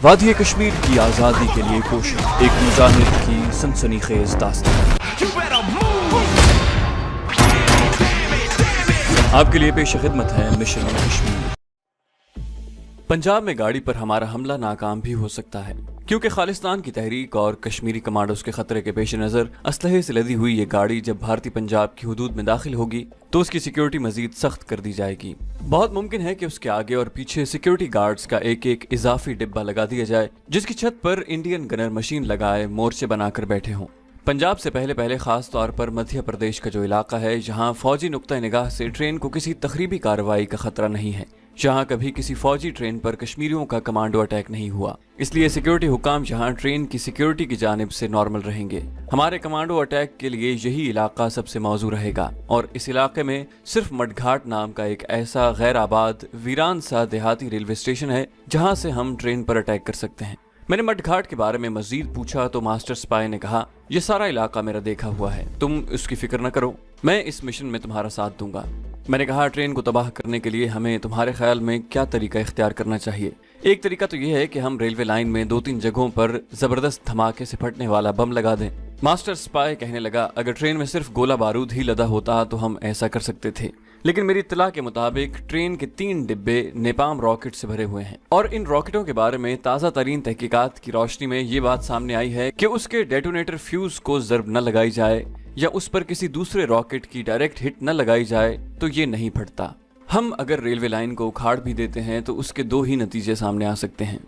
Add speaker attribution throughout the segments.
Speaker 1: वादी कश्मीर की आज़ादी के लिए कोशिश, एक मुजाहिद की सनसनीखेज दास्तान। आपके लिए पेश खिदमत है मिशन कश्मीर। पंजाब में गाड़ी पर हमारा हमला नाकाम भी हो सकता है, क्योंकि खालिस्तान की तहरीक और कश्मीरी कमांडोज के खतरे के पेश नज़र असलहे से लदी हुई ये गाड़ी जब भारतीय पंजाब की हुदूद में दाखिल होगी तो उसकी सिक्योरिटी मजीद सख्त कर दी जाएगी। बहुत मुमकिन है कि उसके आगे और पीछे सिक्योरिटी गार्ड्स का एक एक इजाफी डिब्बा लगा दिया जाए, जिसकी छत पर इंडियन गनर मशीन लगाए मोर्चे बनाकर बैठे हों। पंजाब से पहले पहले खास तौर पर मध्य प्रदेश का जो इलाका है, जहाँ फौजी नुक्ता निगाह से ट्रेन को किसी तखरीबी कार्रवाई का खतरा नहीं है, जहाँ कभी किसी फौजी ट्रेन पर कश्मीरियों का कमांडो अटैक नहीं हुआ, इसलिए सिक्योरिटी हुकाम यहाँ ट्रेन की सिक्योरिटी की जानिब से नॉर्मल रहेंगे। हमारे कमांडो अटैक के लिए यही इलाका सबसे मौजू रहेगा और इस इलाके में सिर्फ मडघाट नाम का एक ऐसा गैर आबाद वीरान सा देहाती रेलवे स्टेशन है जहाँ से हम ट्रेन पर अटैक कर सकते हैं। मैंने मडघाट के बारे में मजीद पूछा तो मास्टर स्पाई ने कहा, यह सारा इलाका मेरा देखा हुआ है, तुम उसकी फिक्र न करो, मैं इस मिशन में तुम्हारा साथ दूंगा। मैंने कहा, ट्रेन को तबाह करने के लिए हमें तुम्हारे ख्याल में क्या तरीका इख्तियार करना चाहिए? एक तरीका तो यह है कि हम रेलवे लाइन में 2-3 जगहों पर जबरदस्त धमाके से फटने वाला बम लगा दें। मास्टर स्पाई कहने लगा, अगर ट्रेन में सिर्फ गोला बारूद ही लदा होता तो हम ऐसा कर सकते थे, लेकिन मेरी इत्तला के मुताबिक ट्रेन के 3 डिब्बे नेपाम रॉकेट से भरे हुए हैं और इन रॉकेटों के बारे में ताज़ा तरीन तहकीकात की रोशनी में ये बात सामने आई है कि उसके डेटोनेटर फ्यूज को जर्ब न लगाई जाए या उस पर किसी दूसरे रॉकेट की डायरेक्ट हिट न लगाई जाए तो ये नहीं फटता। हम अगर रेलवे लाइन को उखाड़ भी देते हैं तो उसके 2 ही नतीजे सामने आ सकते हैं।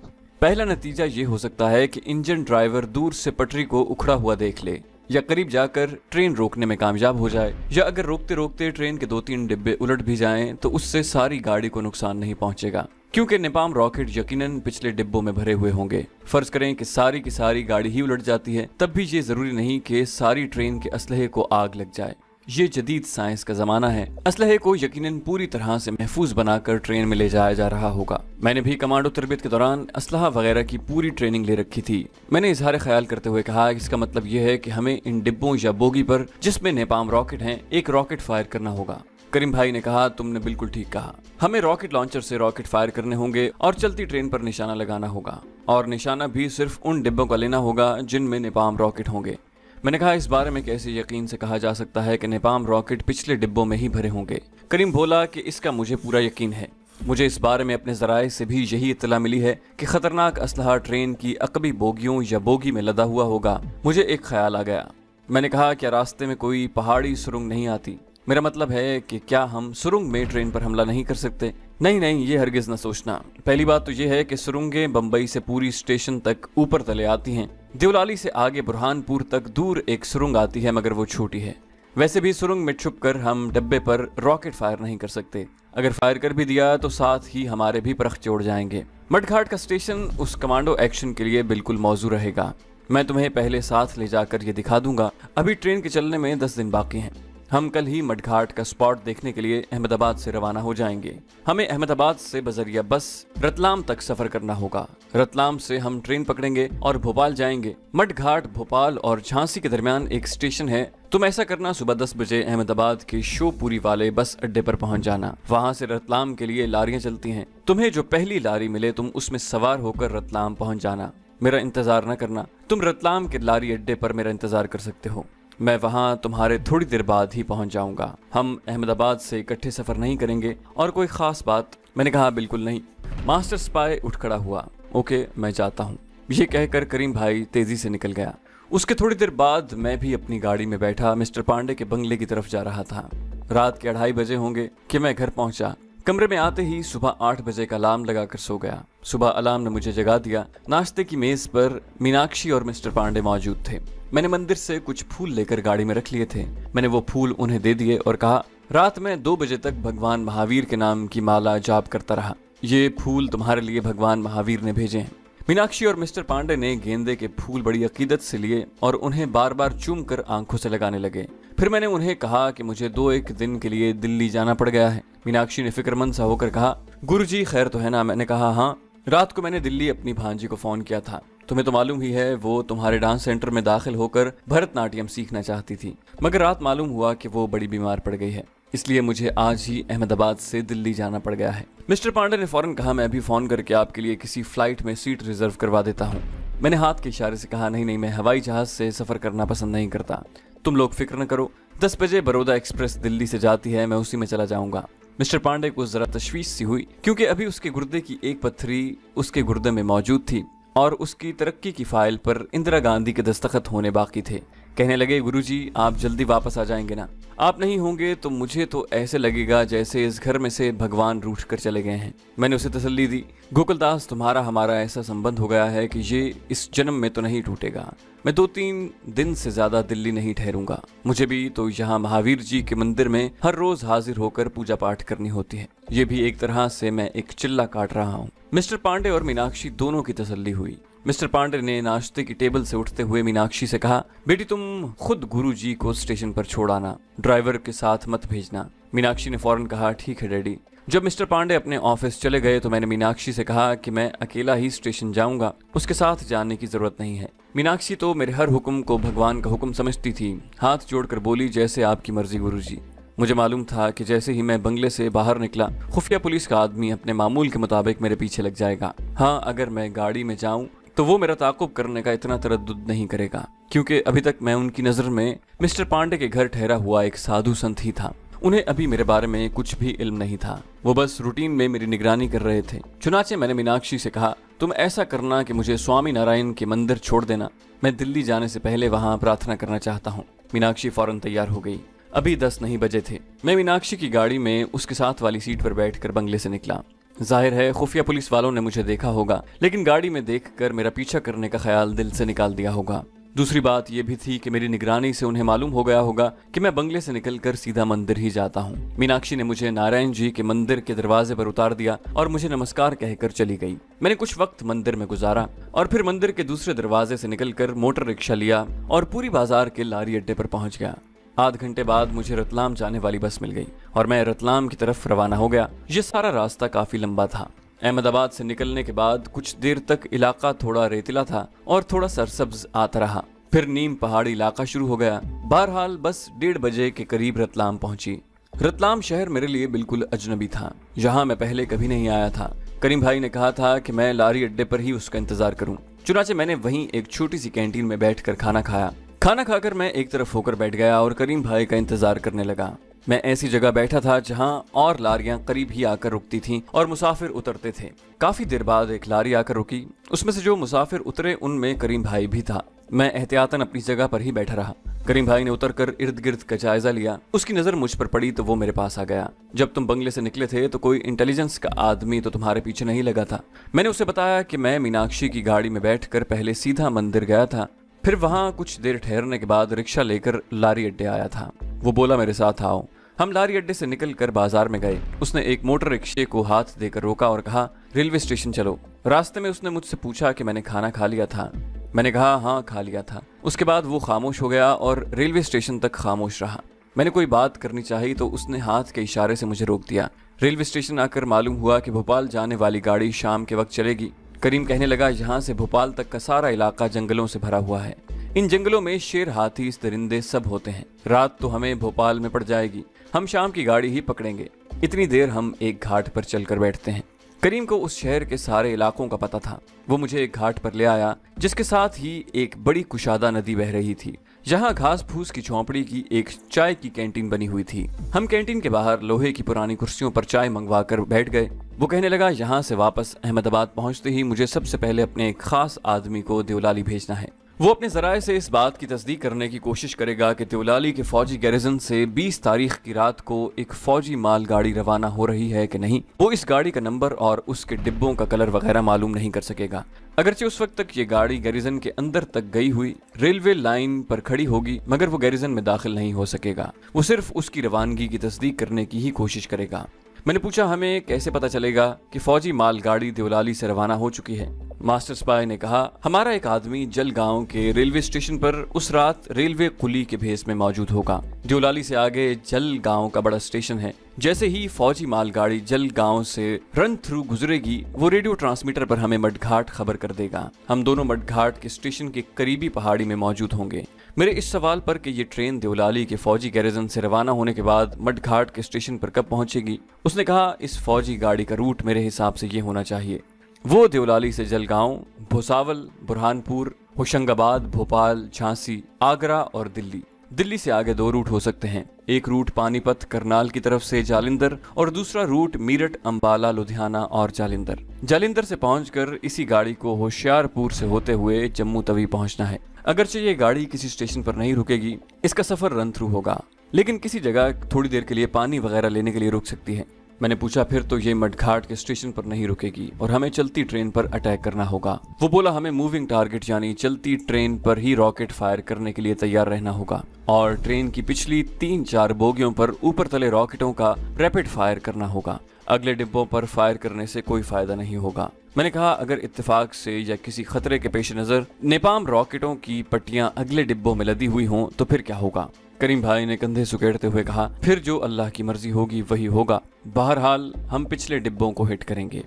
Speaker 1: पहला नतीजा ये हो सकता है कि इंजन ड्राइवर दूर से पटरी को उखड़ा हुआ देख ले या करीब जाकर ट्रेन रोकने में कामयाब हो जाए, या अगर रोकते रोकते ट्रेन के 2-3 डिब्बे उलट भी जाएं तो उससे सारी गाड़ी को नुकसान नहीं पहुंचेगा, क्योंकि नेपाम रॉकेट यकीनन पिछले डिब्बों में भरे हुए होंगे। फर्ज करें कि सारी की सारी गाड़ी ही उलट जाती है, तब भी ये जरूरी नहीं कि सारी ट्रेन के असलहे को आग लग जाए। ये जदीद साइंस का जमाना है, असलहे को यकीनन पूरी तरह से महफूज बनाकर ट्रेन में ले जाया जा रहा होगा। मैंने भी कमांडो तरबियत के दौरान असलहा वगैरह की पूरी ट्रेनिंग ले रखी थी। मैंने इजहार ख्याल करते हुए कहा, इसका मतलब यह है कि हमें इन डिब्बों या बोगी पर जिसमें नेपाम रॉकेट हैं एक रॉकेट फायर करना होगा। करीम भाई ने कहा, तुमने बिल्कुल ठीक कहा, हमें रॉकेट लॉन्चर से रॉकेट फायर करने होंगे और चलती ट्रेन पर निशाना लगाना होगा, और निशाना भी सिर्फ उन डिब्बों का लेना होगा जिनमें नेपाम रॉकेट होंगे। मैंने कहा, इस बारे में कैसे यकीन से कहा जा सकता है कि नेपाम रॉकेट पिछले डिब्बों में ही भरे होंगे? करीम बोला कि इसका मुझे पूरा यकीन है, मुझे इस बारे में अपने जराए से भी यही इत्तला मिली है कि खतरनाक असलहा ट्रेन की अकबी बोगियों या बोगी में लदा हुआ होगा। मुझे एक ख्याल आ गया। मैंने कहा, क्या रास्ते में कोई पहाड़ी सुरंग नहीं आती? मेरा मतलब है कि क्या हम सुरंग में ट्रेन पर हमला नहीं कर सकते? नहीं नहीं, ये हरगिज न सोचना। पहली बात तो ये है कि सुरंगें बम्बई से पूरी स्टेशन तक ऊपर तले आती हैं। देवलाली से आगे बुरहानपुर तक दूर एक सुरंग आती है, मगर वो छोटी है। वैसे भी सुरंग में छुप कर हम डब्बे पर रॉकेट फायर नहीं कर सकते। अगर फायर कर भी दिया तो साथ ही हमारे भी परख जोड़ जाएंगे। मडघाट का स्टेशन उस कमांडो एक्शन के लिए बिल्कुल मौजू रहेगा। मैं तुम्हें पहले साथ ले जाकर ये दिखा दूंगा। अभी ट्रेन के चलने में 10 दिन बाकी हैं। हम कल ही मडघाट का स्पॉट देखने के लिए अहमदाबाद से रवाना हो जाएंगे। हमें अहमदाबाद से बजरिया बस रतलाम तक सफर करना होगा। रतलाम से हम ट्रेन पकड़ेंगे और भोपाल जाएंगे। मडघाट भोपाल और झांसी के दरमियान एक स्टेशन है। तुम ऐसा करना, सुबह 10 बजे अहमदाबाद के शोपुरी वाले बस अड्डे पर पहुंच जाना। वहां से रतलाम के लिए लारियां चलती हैं। तुम्हें जो पहली लारी मिले तुम उसमें सवार होकर रतलाम पहुंच जाना। मेरा इंतजार न करना, तुम रतलाम के लारी अड्डे पर मेरा इंतजार कर सकते हो। मैं वहां तुम्हारे थोड़ी देर बाद ही पहुंच जाऊंगा। हम अहमदाबाद से इकट्ठे सफर नहीं करेंगे। और कोई खास बात? मैंने कहा, बिल्कुल नहीं। मास्टर स्पाई उठ खड़ा हुआ। ओके, मैं जाता हूँ, ये कहकर करीम भाई तेजी से निकल गया। उसके थोड़ी देर बाद मैं भी अपनी गाड़ी में बैठा मिस्टर पांडे के बंगले की तरफ जा रहा था। रात के 2:30 बजे होंगे कि मैं घर पहुंचा। कमरे में आते ही सुबह 8 बजे का अलार्म लगाकर सो गया। सुबह अलार्म ने मुझे जगा दिया। नाश्ते की मेज पर मीनाक्षी और मिस्टर पांडे मौजूद थे। मैंने मंदिर से कुछ फूल लेकर गाड़ी में रख लिए थे। मैंने वो फूल उन्हें दे दिए और कहा, रात में 2 बजे तक भगवान महावीर के नाम की माला जाप करता रहा। ये फूल तुम्हारे लिए भगवान महावीर ने भेजे हैं। मीनाक्षी और मिस्टर पांडे ने गेंदे के फूल बड़ी अकीदत से लिए और उन्हें बार बार चूम कर आंखों से लगाने लगे। फिर मैंने उन्हें कहा कि मुझे 2-1 दिन के लिए दिल्ली जाना पड़ गया है। मीनाक्षी ने फिक्रमंद सा होकर कहा, गुरुजी खैर तो है ना? मैंने कहा, हाँ, रात को मैंने दिल्ली अपनी भांजी को फोन किया था। तुम्हें तो मालूम ही है, वो तुम्हारे डांस सेंटर में दाखिल होकर भरतनाट्यम सीखना चाहती थी, मगर रात मालूम हुआ कि वो बड़ी बीमार पड़ गई है। इसलिए मुझे आज ही अहमदाबाद से दिल्ली जाना पड़ गया है। मिस्टर पांडे ने फौरन कहा, मैं अभी फ़ोन करके आपके लिए किसी फ़्लाइट में सीट रिजर्व करवा देता हूँ। मैंने हाथ के इशारे से कहा, नहीं, मैं हवाई जहाज़ से सफ़र करना पसंद नहीं करता। तुम लोग फिक्र न करो, 10 बजे बड़ौदा एक्सप्रेस दिल्ली से जाती है, मैं उसी में चला जाऊँगा। मिस्टर पांडे को ज़रा तशवीश सी हुई, क्योंकि अभी उसके गुर्दे की एक पत्थरी उसके गुर्दे में मौजूद थी और उसकी तरक्की की फाइल पर इंदिरा गांधी के दस्तखत होने बाकी थे। कहने लगे, गुरुजी आप जल्दी वापस आ जाएंगे ना? आप नहीं होंगे तो मुझे तो ऐसे लगेगा जैसे इस घर में से भगवान रूठ कर चले गए हैं। मैंने उसे तसल्ली दी, गोकुलदास तुम्हारा हमारा ऐसा संबंध हो गया है कि ये इस जन्म में तो नहीं टूटेगा। मैं 2-3 दिन से ज्यादा दिल्ली नहीं ठहरूंगा। मुझे भी तो यहाँ महावीर जी के मंदिर में हर रोज हाजिर होकर पूजा पाठ करनी होती है। ये भी एक तरह से मैं एक चिल्ला काट रहा हूँ। मिस्टर पांडे और मीनाक्षी दोनों की तसल्ली हुई। मिस्टर पांडे ने नाश्ते की टेबल से उठते हुए मीनाक्षी से कहा, बेटी तुम खुद गुरुजी को स्टेशन पर छोड़ आना, ड्राइवर के साथ मत भेजना। मीनाक्षी ने फौरन कहा, ठीक है डैडी। जब मिस्टर पांडे अपने ऑफिस चले गए तो मैंने मीनाक्षी से कहा कि मैं अकेला ही स्टेशन जाऊंगा, उसके साथ जाने की जरूरत नहीं है। मीनाक्षी तो मेरे हर हुक्म को भगवान का हुक्म समझती थी। हाथ जोड़कर बोली, जैसे आपकी मर्जी गुरुजी। मुझे मालूम था कि जैसे ही मैं बंगले से बाहर निकला, खुफिया पुलिस का आदमी अपने मामूल के मुताबिक मेरे पीछे लग जाएगा। हाँ, अगर मैं गाड़ी में जाऊं तो वो मेरा ताकुब करने का इतना तरद्दुद नहीं करेगा, क्योंकि अभी तक मैं उनकी नजर में मिस्टर पांडे के घर ठहरा हुआ एक साधु संत ही था। उन्हें अभी मेरे बारे में कुछ भी इल्म नहीं था। वो बस रूटीन में मेरी निगरानी कर रहे थे। चुनाचे मैंने मीनाक्षी से कहा, तुम ऐसा करना कि मुझे स्वामी नारायण के मंदिर छोड़ देना। मैं दिल्ली जाने से पहले वहाँ प्रार्थना करना चाहता हूँ। मीनाक्षी फौरन तैयार हो गई। अभी 10 नहीं बजे थे। मैं मीनाक्षी की गाड़ी में उसके साथ वाली सीट पर बैठकर बंगले से निकला। जाहिर है खुफिया पुलिस वालों ने मुझे देखा होगा, लेकिन गाड़ी में देखकर मेरा पीछा करने का ख्याल दिल से निकाल दिया होगा। दूसरी बात यह भी थी कि मेरी निगरानी से उन्हें मालूम हो गया होगा कि मैं बंगले से निकलकर सीधा मंदिर ही जाता हूँ। मीनाक्षी ने मुझे नारायण जी के मंदिर के दरवाजे पर उतार दिया और मुझे नमस्कार कहकर चली गई। मैंने कुछ वक्त मंदिर में गुजारा और फिर मंदिर के दूसरे दरवाजे से निकलकर मोटर रिक्शा लिया और पूरी बाजार के लारी अड्डे पर पहुंच गया। आध घंटे बाद मुझे रतलाम जाने वाली बस मिल गई और मैं रतलाम की तरफ रवाना हो गया। ये सारा रास्ता काफी लंबा था। अहमदाबाद से निकलने के बाद कुछ देर तक इलाका थोड़ा रेतीला था और थोड़ा सरसब्ज आता रहा। फिर नीम पहाड़ी इलाका शुरू हो गया। बहरहाल बस 1:30 बजे के करीब रतलाम पहुंची। रतलाम शहर मेरे लिए बिल्कुल अजनबी था। यहाँ मैं पहले कभी नहीं आया था। करीम भाई ने कहा था कि मैं लारी अड्डे पर ही उसका इंतजार करूं। चुनाचे मैंने वहीं एक छोटी सी कैंटीन में बैठकर खाना खाया। खाना खाकर मैं एक तरफ होकर बैठ गया और करीम भाई का इंतजार करने लगा। मैं ऐसी जगह बैठा था जहां और लारियां करीब ही आकर रुकती थीं और मुसाफिर उतरते थे। काफी देर बाद एक लारी आकर रुकी। उसमें से जो मुसाफिर उतरे उनमें करीम भाई भी था। मैं एहतियातन अपनी जगह पर ही बैठा रहा। करीम भाई ने उतरकर इर्द गिर्द का जायजा लिया। उसकी नजर मुझ पर पड़ी तो वो मेरे पास आ गया। जब तुम बंगले से निकले थे तो कोई इंटेलिजेंस का आदमी तो तुम्हारे पीछे नहीं लगा था। मैंने उसे बताया कि मैं मीनाक्षी की गाड़ी में बैठकर पहले सीधा मंदिर गया था, फिर वहां कुछ देर ठहरने के बाद रिक्शा लेकर लारी अड्डे आया था। वो बोला, मेरे साथ आओ। हम लारी अड्डे से निकलकर बाजार में गए। उसने एक मोटर रिक्शे को हाथ देकर रोका और कहा, रेलवे स्टेशन चलो। रास्ते में उसने मुझसे पूछा कि मैंने खाना खा लिया था। मैंने कहा, हाँ खा लिया था। उसके बाद वो खामोश हो गया और रेलवे स्टेशन तक खामोश रहा। मैंने कोई बात करनी चाहिए तो उसने हाथ के इशारे से मुझे रोक दिया। रेलवे स्टेशन आकर मालूम हुआ कि भोपाल जाने वाली गाड़ी शाम के वक्त चलेगी। करीम कहने लगा, यहाँ से भोपाल तक का सारा इलाका जंगलों से भरा हुआ है। इन जंगलों में शेर, हाथी, दरिंदे सब होते हैं। रात तो हमें भोपाल में पड़ जाएगी। हम शाम की गाड़ी ही पकड़ेंगे। इतनी देर हम एक घाट पर चलकर बैठते हैं। करीम को उस शहर के सारे इलाकों का पता था। वो मुझे एक घाट पर ले आया जिसके साथ ही एक बड़ी कुशादा नदी बह रही थी। जहाँ घास फूस की झोंपड़ी की एक चाय की कैंटीन बनी हुई थी। हम कैंटीन के बाहर लोहे की पुरानी कुर्सियों पर चाय मंगवा कर बैठ गए। वो कहने लगा, यहाँ से वापस अहमदाबाद पहुंचते ही मुझे सबसे पहले अपने एक खास आदमी को देवलाली भेजना है। वो अपने जराए से इस बात की तस्दीक करने की कोशिश करेगा कि देवलाली के फौजी गैरिजन से 20 तारीख की रात को एक फौजी माल गाड़ी रवाना हो रही है कि नहीं। वो इस गाड़ी का नंबर और उसके डिब्बों का कलर वगैरह मालूम नहीं कर सकेगा। अगरचे उस वक्त तक ये गाड़ी गैरिजन के अंदर तक गई हुई रेलवे लाइन पर खड़ी होगी, मगर वो गैरिजन में दाखिल नहीं हो सकेगा। वो सिर्फ उसकी रवानगी की तस्दीक करने की ही कोशिश करेगा। मैंने पूछा, हमें कैसे पता चलेगा कि फौजी माल गाड़ी देवलाली से रवाना हो चुकी है? मास्टर स्पाई ने कहा, हमारा एक आदमी जलगांव के रेलवे स्टेशन पर उस रात रेलवे कुली के भेस में मौजूद होगा। देवलाली से आगे जलगांव का बड़ा स्टेशन है। जैसे ही फौजी मालगाड़ी जलगांव से रन थ्रू गुजरेगी, वो रेडियो ट्रांसमीटर पर हमें मडघाट खबर कर देगा। हम दोनों मडघाट के स्टेशन के करीबी पहाड़ी में मौजूद होंगे। मेरे इस सवाल पर कि ये ट्रेन देवलाली के फौजी गैरिजन से रवाना होने के बाद मडघाट के स्टेशन पर कब पहुंचेगी, उसने कहा इस फौजी गाड़ी का रूट मेरे हिसाब से ये होना चाहिए। वो देवलाली से जलगांव, भुसावल, बुरहानपुर, होशंगाबाद, भोपाल, झांसी, आगरा और दिल्ली से आगे 2 रूट हो सकते हैं। एक रूट पानीपत, करनाल की तरफ से जालिंदर और दूसरा रूट मीरठ, अंबाला, लुधियाना और जालिंदर से पहुंचकर इसी गाड़ी को होशियारपुर से होते हुए जम्मू तवी पहुंचना है। अगरचे ये गाड़ी किसी स्टेशन पर नहीं रुकेगी, इसका सफर रन थ्रू होगा, लेकिन किसी जगह थोड़ी देर के लिए पानी वगैरह लेने के लिए रुक सकती है। मैंने पूछा फिर तो ये मडघाट के स्टेशन पर नहीं रुकेगी और हमें चलती ट्रेन पर अटैक करना होगा। वो बोला हमें मूविंग टारगेट यानी चलती ट्रेन पर ही रॉकेट फायर करने के लिए तैयार रहना होगा और ट्रेन की पिछली 3-4 बोगियों पर ऊपर तले रॉकेटों का रैपिड फायर करना होगा। अगले डिब्बों पर फायर करने से कोई फायदा नहीं होगा। मैंने कहा अगर इत्तेफाक से या किसी खतरे के पेश नजर नेपाम रॉकेटों की पट्टियां अगले डिब्बों में लदी हुई हों तो फिर क्या होगा? करीम भाई ने कंधे सुकेड़ते हुए कहा फिर जो अल्लाह की मर्जी होगी वही होगा। बहरहाल हम पिछले डिब्बों को हिट करेंगे।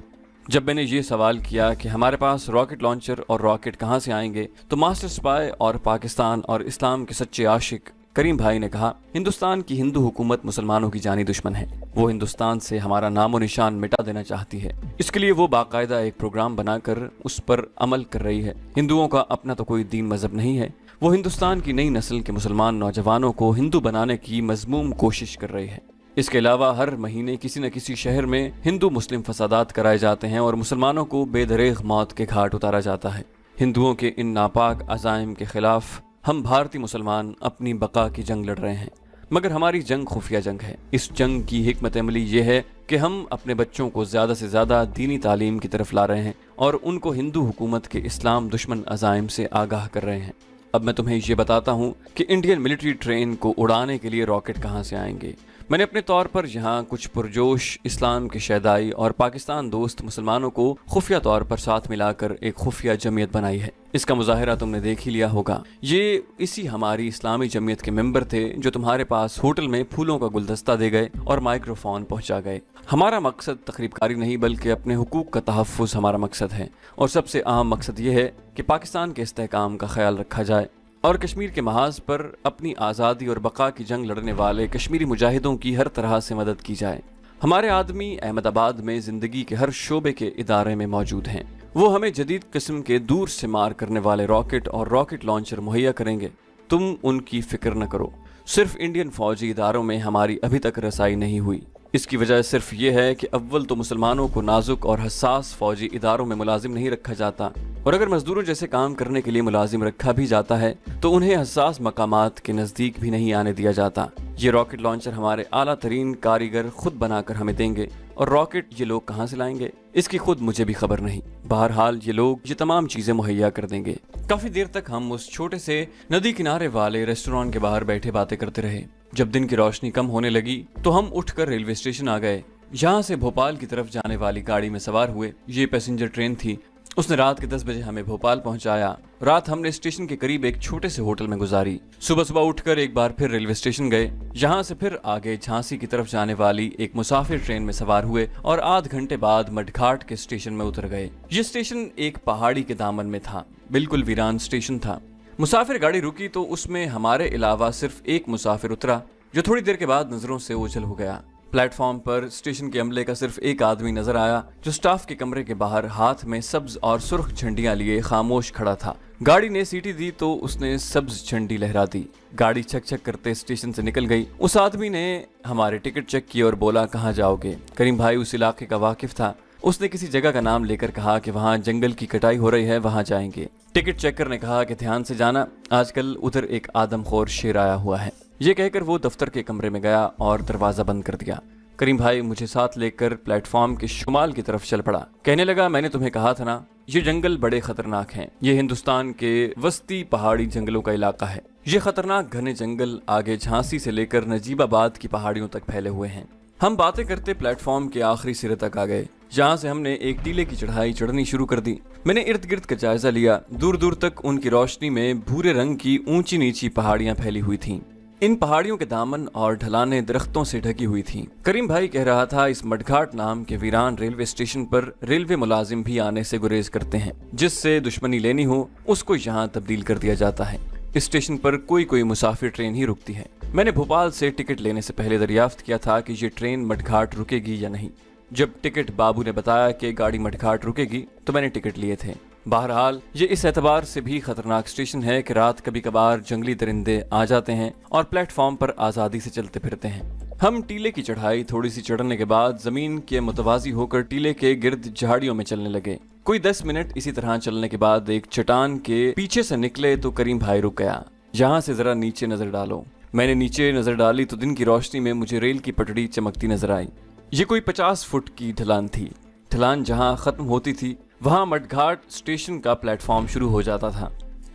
Speaker 1: जब मैंने ये सवाल किया कि हमारे पास रॉकेट लॉन्चर और रॉकेट कहाँ से आएंगे, तो मास्टर स्पाई और पाकिस्तान और इस्लाम के सच्चे आशिक करीम भाई ने कहा हिंदुस्तान की हिंदू हुकूमत मुसलमानों की जानी दुश्मन है। वो हिंदुस्तान से हमारा नामो निशान मिटा देना चाहती है। इसके लिए वो बाकायदा एक प्रोग्राम बनाकर उस पर अमल कर रही है। हिंदुओं का अपना तो कोई दीन मजहब नहीं है। वो हिंदुस्तान की नई नस्ल के मुसलमान नौजवानों को हिंदू बनाने की मजमूम कोशिश कर रही है। इसके अलावा हर महीने किसी न किसी शहर में हिंदू मुस्लिम फसादात कराए जाते हैं और मुसलमानों को बेदरेग मौत के घाट उतारा जाता है। हिंदुओं के इन नापाक अज़ाइम के खिलाफ हम भारतीय मुसलमान अपनी बका की जंग लड़ रहे हैं, मगर हमारी जंग खुफिया जंग है। इस जंग की हिकमत अमली ये है कि हम अपने बच्चों को ज़्यादा से ज़्यादा दीनी तालीम की तरफ ला रहे हैं और उनको हिंदू हुकूमत के इस्लाम दुश्मन अज़ाइम से आगाह कर रहे हैं। अब मैं तुम्हें ये बताता हूँ कि इंडियन मिलिट्री ट्रेन को उड़ाने के लिए रॉकेट कहाँ से आएंगे। मैंने अपने तौर पर यहाँ कुछ पुरजोश इस्लाम के शहदाई और पाकिस्तान दोस्त मुसलमानों को खुफिया तौर पर साथ मिलाकर एक खुफिया जमीयत बनाई है। इसका मुजाहिरा तुमने देख ही लिया होगा। ये इसी हमारी इस्लामी जमीयत के मेंबर थे जो तुम्हारे पास होटल में फूलों का गुलदस्ता दे गए और माइक्रोफोन पहुंचा गए। हमारा मकसद तकरीबकारी नहीं बल्कि अपने हुकूक का तहफ़्फ़ुज़ हमारा मकसद है और सबसे अहम मकसद ये है कि पाकिस्तान के इस्तेहकाम का ख्याल रखा जाए और कश्मीर के महाज पर अपनी आज़ादी और बका की जंग लड़ने वाले कश्मीरी मुजाहिदों की हर तरह से मदद की जाए। हमारे आदमी अहमदाबाद में ज़िंदगी के हर शोबे के इदारे में मौजूद हैं। वो हमें जदीद किस्म के दूर से मार करने वाले रॉकेट और रॉकेट लॉन्चर मुहैया करेंगे। तुम उनकी फिक्र न करो। सिर्फ इंडियन फौजी इदारों में हमारी अभी तक रसाई नहीं हुई। इसकी वजह सिर्फ ये है कि अव्वल तो मुसलमानों को नाजुक और हसास फौजी इदारों में मुलाजिम नहीं रखा जाता और अगर मजदूरों जैसे काम करने के लिए मुलाजिम रखा भी जाता है तो उन्हें हसास मकामात के नज़दीक भी नहीं आने दिया जाता। ये रॉकेट लॉन्चर हमारे आला तरीन कारीगर खुद बनाकर हमें देंगे और रॉकेट ये लोग कहाँ से लाएंगे इसकी खुद मुझे भी खबर नहीं। बहरहाल ये लोग ये तमाम चीजें मुहैया कर देंगे। काफी देर तक हम उस छोटे से नदी किनारे वाले रेस्टोरेंट के बाहर बैठे बातें करते रहे। जब दिन की रोशनी कम होने लगी तो हम उठकर रेलवे स्टेशन आ गए। यहाँ से भोपाल की तरफ जाने वाली गाड़ी में सवार हुए। ये पैसेंजर ट्रेन थी। उसने रात के 10 बजे हमें भोपाल पहुंचाया। रात हमने स्टेशन के करीब एक छोटे से होटल में गुजारी। सुबह सुबह उठकर एक बार फिर रेलवे स्टेशन गए। यहाँ से फिर आगे झांसी की तरफ जाने वाली एक मुसाफिर ट्रेन में सवार हुए और आध घंटे बाद मडघाट के स्टेशन में उतर गए। ये स्टेशन एक पहाड़ी के दामन में था। बिल्कुल वीरान स्टेशन था। मुसाफिर गाड़ी रुकी तो उसमें हमारे अलावा सिर्फ एक मुसाफिर उतरा जो थोड़ी देर के बाद नजरों से ओझल हो गया। प्लेटफॉर्म पर स्टेशन के अमले का सिर्फ एक आदमी नजर आया जो स्टाफ के कमरे के बाहर हाथ में सब्ज और सुर्ख झंडियां लिए खामोश खड़ा था। गाड़ी ने सीटी दी तो उसने सब्ज झंडी लहरा दी। गाड़ी छक छक करते स्टेशन से निकल गई। उस आदमी ने हमारे टिकट चेक किए और बोला कहाँ जाओगे। करीम भाई उस इलाके का वाकिफ था। उसने किसी जगह का नाम लेकर कहा कि वहाँ जंगल की कटाई हो रही है, वहाँ जाएंगे। टिकट चेकर ने कहा कि ध्यान से जाना, आजकल उधर एक आदमखोर शेर आया हुआ है। ये कहकर वो दफ्तर के कमरे में गया और दरवाजा बंद कर दिया। करीम भाई मुझे साथ लेकर प्लेटफॉर्म के शुमाल की तरफ चल पड़ा। कहने लगा मैंने तुम्हें कहा था ना, ये जंगल बड़े खतरनाक हैं। ये हिंदुस्तान के वस्ती पहाड़ी जंगलों का इलाका है। ये खतरनाक घने जंगल आगे झांसी से लेकर नजीबाबाद की पहाड़ियों तक फैले हुए हैं। हम बातें करते प्लेटफॉर्म के आखिरी सिरे तक आ गए, जहाँ से हमने एक टीले की चढ़ाई चढ़नी शुरू कर दी। मैंने इर्द गिर्द का जायजा लिया। दूर दूर तक उनकी रोशनी में भूरे रंग की ऊंची नीची पहाड़ियां फैली हुई थीं। इन पहाड़ियों के दामन और ढलाने दरख्तों से ढकी हुई थीं। करीम भाई कह रहा था इस मडघाट नाम के वीरान रेलवे स्टेशन पर रेलवे मुलाजिम भी आने से गुरेज करते हैं। जिससे दुश्मनी लेनी हो उसको यहाँ तब्दील कर दिया जाता है। स्टेशन पर कोई कोई मुसाफिर ट्रेन ही रुकती है। मैंने भोपाल से टिकट लेने से पहले दरियाफ्त किया था कि ये ट्रेन मडघाट रुकेगी या नहीं। जब टिकट बाबू ने बताया कि गाड़ी मडघाट रुकेगी तो मैंने टिकट लिए थे। बहरहाल ये इस एतबार से भी खतरनाक स्टेशन है कि रात कभी कभार जंगली दरिंदे आ जाते हैं और प्लेटफॉर्म पर आज़ादी से चलते फिरते हैं। हम टीले की चढ़ाई थोड़ी सी चढ़ने के बाद जमीन के मुतवाजी होकर टीले के गिर्द झाड़ियों में चलने लगे। कोई 10 मिनट इसी तरह चलने के बाद एक चट्टान के पीछे से निकले तो करीम भाई रुक गया। यहाँ से जरा नीचे नजर डालो। मैंने नीचे नजर डाली तो दिन की रोशनी में मुझे रेल की पटड़ी चमकती नजर आई। ये कोई 50 फुट की ढलान थी। ढलान जहाँ खत्म होती थी वहाँ मडघाट स्टेशन का प्लेटफॉर्म शुरू हो जाता था।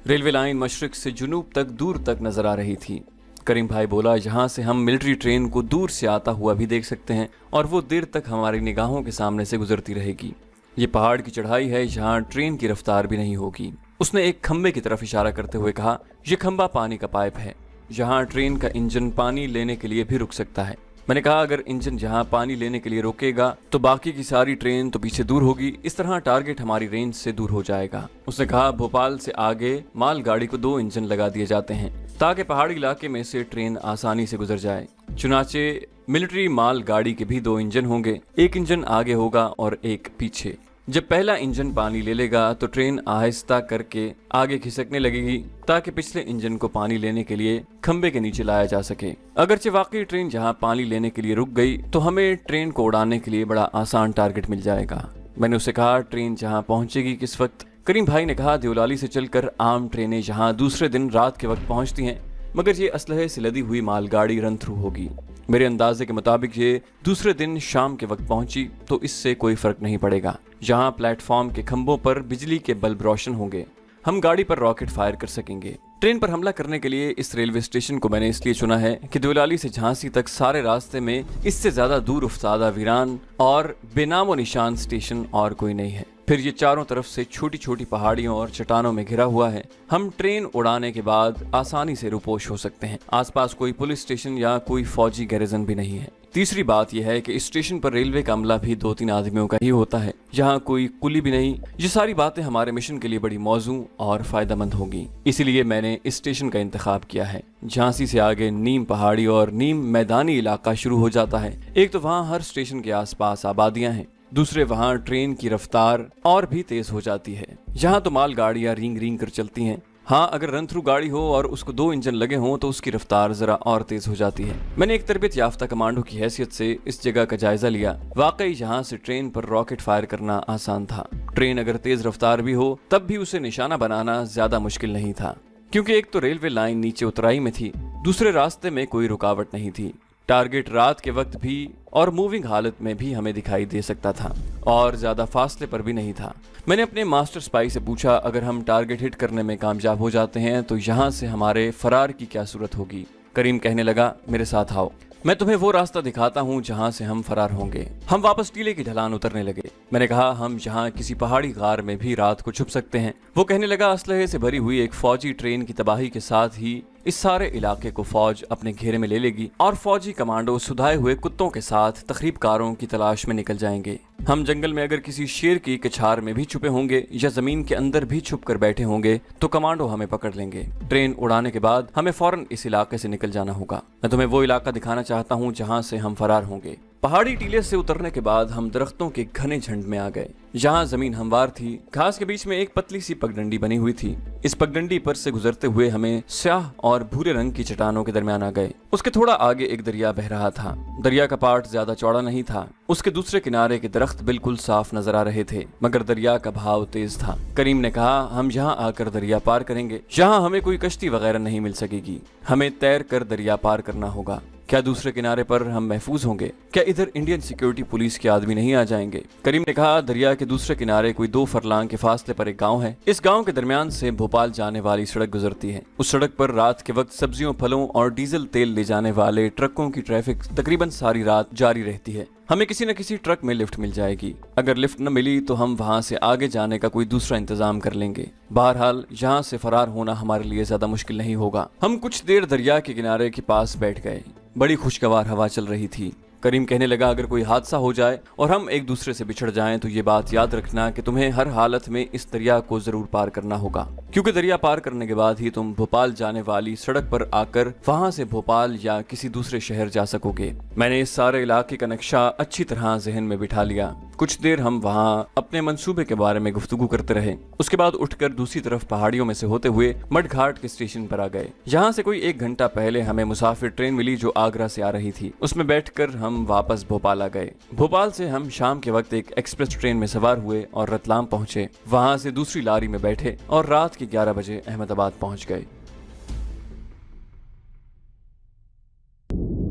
Speaker 1: रेलवे लाइन मशरिक से जुनूब तक दूर तक नजर आ रही थी। करीम भाई बोला, यहाँ से हम मिलिट्री ट्रेन को दूर से आता हुआ भी देख सकते हैं और वो देर तक हमारी निगाहों के सामने से गुजरती रहेगी। ये पहाड़ की चढ़ाई है, यहाँ ट्रेन की रफ्तार भी नहीं होगी। उसने एक खंबे की तरफ इशारा करते हुए कहा, यह खंबा पानी का पाइप है, यहाँ ट्रेन का इंजन पानी लेने के लिए भी रुक सकता है। मैंने कहा, अगर इंजन यहाँ पानी लेने के लिए रोकेगा तो बाकी की सारी ट्रेन तो पीछे दूर होगी। इस तरह टारगेट हमारी रेंज से दूर हो जाएगा। उसने कहा, भोपाल से आगे माल गाड़ी को 2 इंजन लगा दिए जाते हैं ताकि पहाड़ी इलाके में से ट्रेन आसानी से गुजर जाए। चुनाचे मिलिट्री माल गाड़ी के भी 2 इंजन होंगे, एक इंजन आगे होगा और एक पीछे। जब पहला इंजन पानी ले लेगा तो ट्रेन आहिस्ता करके आगे खिसकने लगेगी ताकि पिछले इंजन को पानी लेने के लिए खंबे के नीचे लाया जा सके। अगरचे वाकई ट्रेन जहां पानी लेने के लिए रुक गई तो हमें ट्रेन को उड़ाने के लिए बड़ा आसान टारगेट मिल जाएगा। मैंने उससे कहा, ट्रेन जहां पहुंचेगी किस वक्त? करीम भाई ने कहा, देवलाली से चलकर आम ट्रेनें जहां दूसरे दिन रात के वक्त पहुंचती हैं, मगर ये असलहे से लदी हुई मालगाड़ी रन थ्रू होगी। मेरे अंदाजे के मुताबिक ये दूसरे दिन शाम के वक्त पहुंची तो इससे कोई फर्क नहीं पड़ेगा। जहां प्लेटफॉर्म के खंभों पर बिजली के बल्ब रोशन होंगे, हम गाड़ी पर रॉकेट फायर कर सकेंगे। ट्रेन पर हमला करने के लिए इस रेलवे स्टेशन को मैंने इसलिए चुना है कि देवलाली से झांसी तक सारे रास्ते में इससे ज्यादा दूर उफ्तादा वीरान और बेनामो निशान स्टेशन और कोई नहीं है। फिर ये चारों तरफ से छोटी छोटी पहाड़ियों और चट्टानों में घिरा हुआ है। हम ट्रेन उड़ाने के बाद आसानी से रुपोश हो सकते हैं। आसपास कोई पुलिस स्टेशन या कोई फौजी गैरिजन भी नहीं है। तीसरी बात यह है कि इस स्टेशन पर रेलवे का अमला भी 2-3 आदमियों का ही होता है। यहाँ कोई कुली भी नहीं। ये सारी बातें हमारे मिशन के लिए बड़ी मौजू और फायदेमंद होगी। इसीलिए मैंने इस स्टेशन का इंतखाब किया है। झांसी से आगे नीम पहाड़ी और नीम मैदानी इलाका शुरू हो जाता है। एक तो वहाँ हर स्टेशन के आसपास आबादियां हैं, दूसरे वहाँ ट्रेन की रफ्तार और भी तेज हो जाती है। यहाँ तो माल गाड़ियाँ रींग रींग कर चलती हैं। हाँ, अगर रन थ्रू गाड़ी हो और उसको 2 इंजन लगे हों तो उसकी रफ्तार जरा और तेज हो जाती है। मैंने एक तरबियत याफ्ता कमांडो की हैसियत से इस जगह का जायजा लिया। वाकई यहाँ से ट्रेन पर रॉकेट फायर करना आसान था। ट्रेन अगर तेज रफ्तार भी हो तब भी उसे निशाना बनाना ज्यादा मुश्किल नहीं था, क्योंकि एक तो रेलवे लाइन नीचे उतराई में थी, दूसरे रास्ते में कोई रुकावट नहीं थी। टारगेट रात के वक्त भी और मूविंग हालत में भी हमें दिखाई दे सकता था और ज्यादा फासले पर भी नहीं था। मैंने अपने मास्टर स्पाई से पूछा, अगर हम टारगेट हिट करने में कामयाब हो जाते हैं तो यहाँ से हमारे फरार की क्या सूरत होगी? करीम कहने लगा, मेरे साथ आओ, मैं तुम्हें वो रास्ता दिखाता हूँ जहाँ से हम फरार होंगे। हम वापस टीले की ढलान उतरने लगे। मैंने कहा, हम यहाँ किसी पहाड़ी गार में भी रात को छुप सकते हैं। वो कहने लगा, असलहे से भरी हुई एक फौजी ट्रेन की तबाही के साथ ही इस सारे इलाके को फौज अपने घेरे में ले लेगी और फौजी कमांडो सुधाए हुए कुत्तों के साथ तखरीबकारों की तलाश में निकल जाएंगे। हम जंगल में अगर किसी शेर की कछार में भी छुपे होंगे या जमीन के अंदर भी छुप कर बैठे होंगे तो कमांडो हमें पकड़ लेंगे। ट्रेन उड़ाने के बाद हमें फौरन इस इलाके से निकल जाना होगा। मैं तुम्हें वो इलाका दिखाना चाहता हूँ जहाँ से हम फरार होंगे। पहाड़ी टीले से उतरने के बाद हम दरख्तों के घने झंड में आ गए। जहाँ जमीन हमवार थी, घास के बीच में एक पतली सी पगडंडी बनी हुई थी। इस पगडंडी पर से गुजरते हुए हमें स्याह और भूरे रंग की चट्टानों के दरमियान आ गए। उसके थोड़ा आगे एक दरिया बह रहा था। दरिया का पार्ट ज्यादा चौड़ा नहीं था। उसके दूसरे किनारे के दरख्त बिल्कुल साफ नजर आ रहे थे, मगर दरिया का बहाव तेज था। करीम ने कहा, हम यहाँ आकर दरिया पार करेंगे। यहाँ हमें कोई कश्ती वगैरह नहीं मिल सकेगी, हमें तैर कर दरिया पार करना होगा। क्या दूसरे किनारे पर हम महफूज होंगे? क्या इधर इंडियन सिक्योरिटी पुलिस के आदमी नहीं आ जाएंगे? करीम ने कहा, दरिया के दूसरे किनारे कोई 2 फरलांग के फासले पर एक गांव है। इस गांव के दरमियान से भोपाल जाने वाली सड़क गुजरती है। उस सड़क पर रात के वक्त सब्जियों, फलों और डीजल तेल ले जाने वाले ट्रकों की ट्रैफिक तकरीबन सारी रात जारी रहती है। हमें किसी न किसी ट्रक में लिफ्ट मिल जाएगी। अगर लिफ्ट न मिली तो हम वहाँ से आगे जाने का कोई दूसरा इंतजाम कर लेंगे। बहरहाल यहाँ से फरार होना हमारे लिए ज्यादा मुश्किल नहीं होगा। हम कुछ देर दरिया के किनारे के पास बैठ गए। बड़ी खुशगवार हवा चल रही थी। करीम कहने लगा, अगर कोई हादसा हो जाए और हम एक दूसरे से बिछड़ जाएं तो ये बात याद रखना कि तुम्हें हर हालत में इस दरिया को जरूर पार करना होगा, क्योंकि दरिया पार करने के बाद ही तुम भोपाल जाने वाली सड़क पर आकर वहां से भोपाल या किसी दूसरे शहर जा सकोगे। मैंने इस सारे इलाके का नक्शा अच्छी तरह जहन में बिठा लिया। कुछ देर हम वहाँ अपने मंसूबे के बारे में गुफ्तगू करते रहे। उसके बाद उठकर दूसरी तरफ पहाड़ियों में से होते हुए मडघाट के स्टेशन पर आ गए। यहाँ से कोई 1 घंटा पहले हमें मुसाफिर ट्रेन मिली जो आगरा से आ रही थी। उसमें बैठकर हम वापस भोपाल आ गए। भोपाल से हम शाम के वक्त एक एक्सप्रेस ट्रेन में सवार हुए और रतलाम पहुंचे। वहां से दूसरी लारी में बैठे और रात के 11 बजे अहमदाबाद पहुंच गए।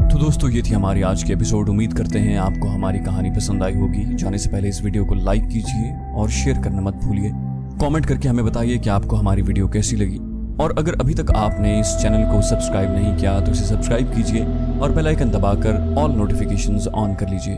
Speaker 1: तो दोस्तों, ये थी हमारी आज की एपिसोड। उम्मीद करते हैं आपको हमारी कहानी पसंद आई होगी। जाने से पहले इस वीडियो को लाइक कीजिए और शेयर करना मत भूलिए। कमेंट करके हमें बताइए कि आपको हमारी वीडियो कैसी लगी, और अगर अभी तक आपने इस चैनल को सब्सक्राइब नहीं किया तो इसे सब्सक्राइब कीजिए और बेल आइकन दबाकर ऑल नोटिफिकेशंस ऑन कर लीजिए।